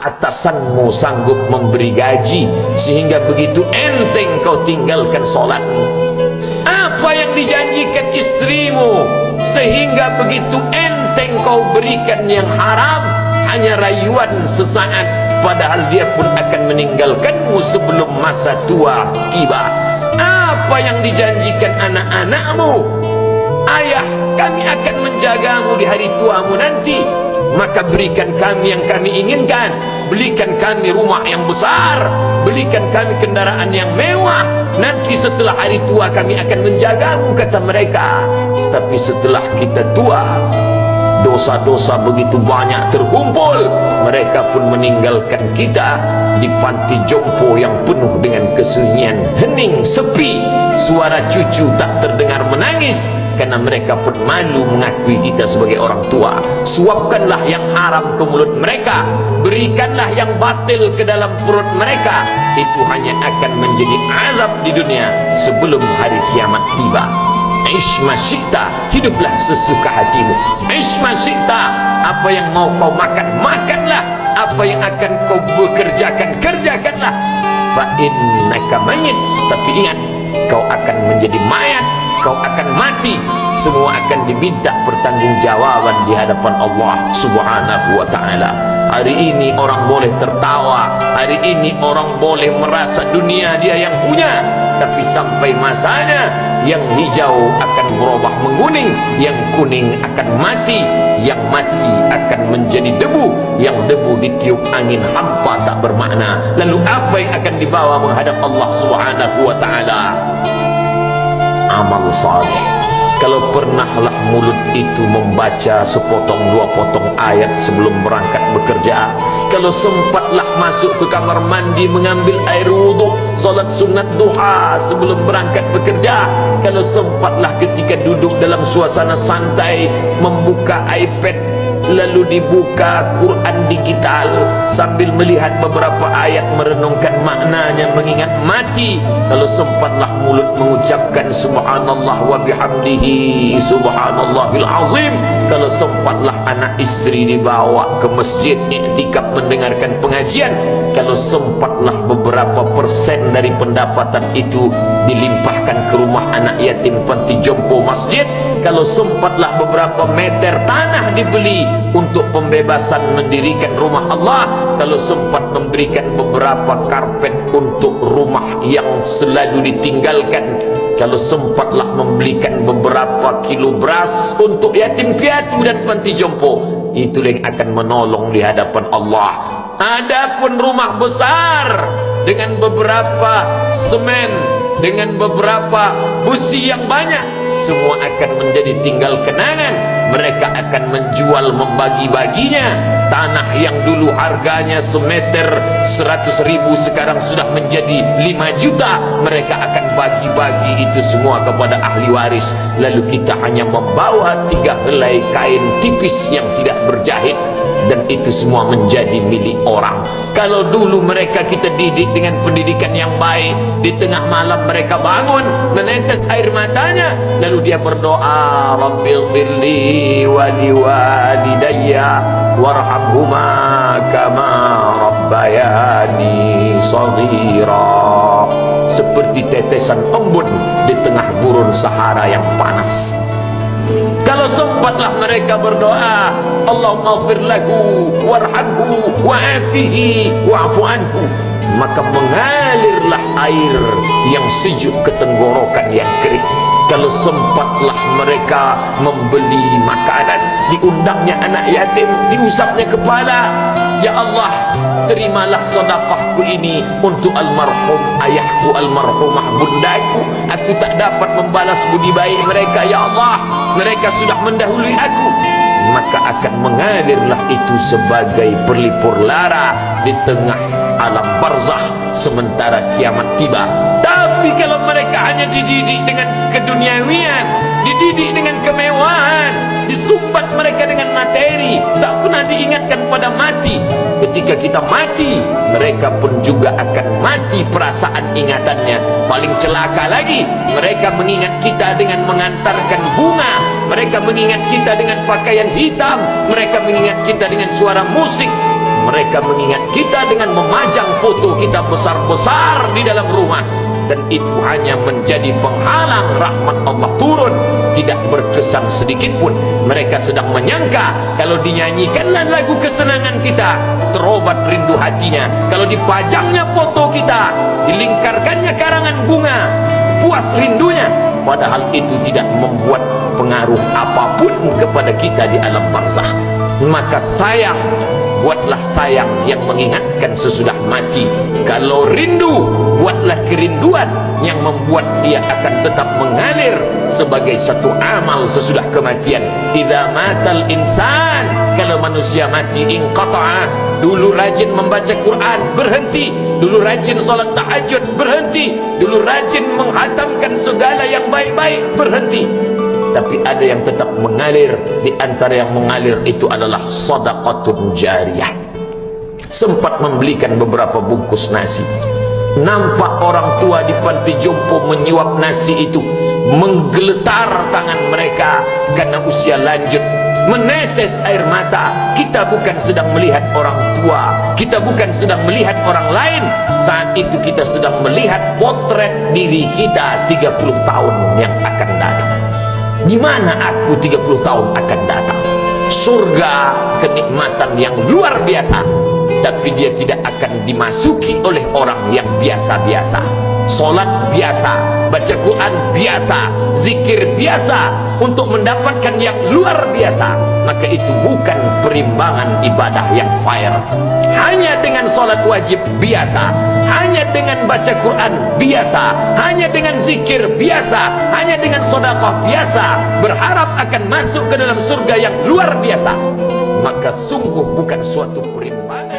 atasanmu sanggup memberi gaji sehingga begitu enteng kau tinggalkan sholatmu? Apa yang dijanjikan istrimu sehingga begitu enteng kau berikan yang haram? Hanya rayuan sesaat, padahal dia pun akan meninggalkanmu sebelum masa tua tiba. Apa yang dijanjikan anak-anakmu? Ayah, kami akan menjagamu di hari tuamu nanti, maka berikan kami yang kami inginkan. Belikan kami rumah yang besar, belikan kami kendaraan yang mewah. Nanti setelah hari tua kami akan menjagamu, kata mereka. Tapi setelah kita tua, dosa-dosa begitu banyak terkumpul, mereka pun meninggalkan kita di panti jompo yang penuh dengan kesunyian, hening, sepi. Suara cucu tak terdengar menangis karena mereka pun malu mengakui kita sebagai orang tua. Suapkanlah yang haram ke mulut mereka, berikanlah yang batil ke dalam perut mereka. Itu hanya akan menjadi azab di dunia sebelum hari kiamat tiba. Ishma syi'ta, hiduplah sesuka hatimu. Ishma syi'ta, apa yang mau kau makan, makanlah. Apa yang akan kau bekerjakan, kerjakanlah. Fa innaka mayyit, tapi ingat, kau akan menjadi mayat, kau akan mati. Semua akan diminta pertanggungjawaban di hadapan Allah Subhanahu wa ta'ala. Hari ini orang boleh tertawa, hari ini orang boleh merasa dunia dia yang punya, tapi sampai masanya yang hijau akan berubah menguning, yang kuning akan mati, yang mati akan menjadi debu, yang debu ditiup angin hampa tak bermakna. Lalu apa yang akan dibawa menghadap Allah Subhanahu wa ta'ala? Amal saleh. Kalau pernahlah mulut itu membaca sepotong dua potong ayat sebelum berangkat bekerja, kalau sempatlah masuk ke kamar mandi mengambil air wudhu, solat sunat duha sebelum berangkat bekerja, kalau sempatlah ketika duduk dalam suasana santai membuka iPad lalu dibuka Quran digital sambil melihat beberapa ayat merenungkan maknanya, mengingat mati, kalau sempatlah mulut mengucapkan subhanallah wa bihamdihi subhanallahil azim, kalau sempatlah anak istri dibawa ke masjid iktikaf mendengarkan pengajian, kalau sempatlah beberapa persen dari pendapatan itu dilimpahkan ke rumah anak yatim panti jompo masjid, kalau sempatlah beberapa meter tanah dibeli untuk pembebasan mendirikan rumah Allah, kalau sempat memberikan beberapa karpet untuk rumah yang selalu ditinggalkan, kalau sempatlah membelikan beberapa kilo beras untuk yatim piatu dan panti jompo, itulah yang akan menolong di hadapan Allah. Adapun rumah besar dengan beberapa semen, dengan beberapa busi yang banyak, semua akan menjadi tinggal kenangan. Mereka akan menjual, membagi-baginya. Tanah yang dulu harganya semeter 100.000 sekarang sudah menjadi 5 juta. Mereka akan bagi-bagi itu semua kepada ahli waris. Lalu kita hanya membawa 3 helai kain tipis yang tidak berjahit, dan itu semua menjadi milik orang. Kalau dulu mereka kita didik dengan pendidikan yang baik, di tengah malam mereka bangun menetes air matanya, lalu dia berdoa, Rabbighfirli wa liwalidayya warhamhuma kama rabbayani shaghira, seperti tetesan embun di tengah gurun Sahara yang panas. Kalau sempatlah mereka berdoa, Allahumma ighfir lahu warhamhu wa'afihi wa'fu anhu, maka mengalirlah air yang sejuk ke tenggorokan yang kering. Kalau sempatlah mereka membeli makanan, diundangnya anak yatim, diusapnya kepala, ya Allah, terimalah sedekahku ini untuk almarhum ayahku, almarhumah bundaku. Aku tak dapat membalas budi baik mereka, ya Allah, mereka sudah mendahului aku. Maka akan mengalirlah itu sebagai perlipur lara di tengah alam barzah sementara kiamat tiba. Tapi kalau mereka hanya dididik dengan keduniawian, dididik dengan kemewahan, disumbat mereka dengan materi, tak pernah diingatkan pada mati. Ketika kita mati, mereka pun juga akan mati perasaan ingatannya. Paling celaka lagi, mereka mengingat kita dengan mengantarkan bunga, mereka mengingat kita dengan pakaian hitam, mereka mengingat kita dengan suara musik. Mereka mengingat kita dengan memajang foto kita besar-besar di dalam rumah, dan itu hanya menjadi penghalang rahmat Allah turun, tidak berkesan sedikit pun. Mereka sedang menyangka kalau dinyanyikanlah lagu kesenangan kita, terobat rindu hatinya. Kalau dipajangnya foto kita, dilingkarkannya karangan bunga, puas rindunya. Padahal itu tidak membuat pengaruh apapun kepada kita di alam barzakh. Maka sayang, buatlah sayang yang mengingatkan sesudah mati. Kalau rindu, buatlah kerinduan yang membuat dia akan tetap mengalir sebagai satu amal sesudah kematian. Idza matal insan, kalau manusia mati, inqata'a. Dulu rajin membaca Quran, berhenti. Dulu rajin salat tahajud, berhenti. Dulu rajin menghatamkan segala yang baik-baik, berhenti. Tapi ada yang tetap mengalir. Di antara yang mengalir itu adalah sedekatun jariyah. Sempat membelikan beberapa bungkus nasi, nampak orang tua di panti jompo menyuap nasi itu, menggeletar tangan mereka karena usia lanjut, menetes air mata. Kita bukan sedang melihat orang tua, kita bukan sedang melihat orang lain. Saat itu kita sedang melihat potret diri kita 30 tahun yang akan datang. Di mana aku 30 tahun akan datang? Surga, kenikmatan yang luar biasa, tapi dia tidak akan dimasuki oleh orang yang biasa-biasa. Solat biasa, baca Quran biasa, zikir biasa, untuk mendapatkan yang luar biasa, maka itu bukan perimbangan ibadah yang fair. Hanya dengan solat wajib biasa, hanya dengan baca Quran biasa, hanya dengan zikir biasa, hanya dengan sedekah biasa, berharap akan masuk ke dalam surga yang luar biasa, maka sungguh bukan suatu perimbangan.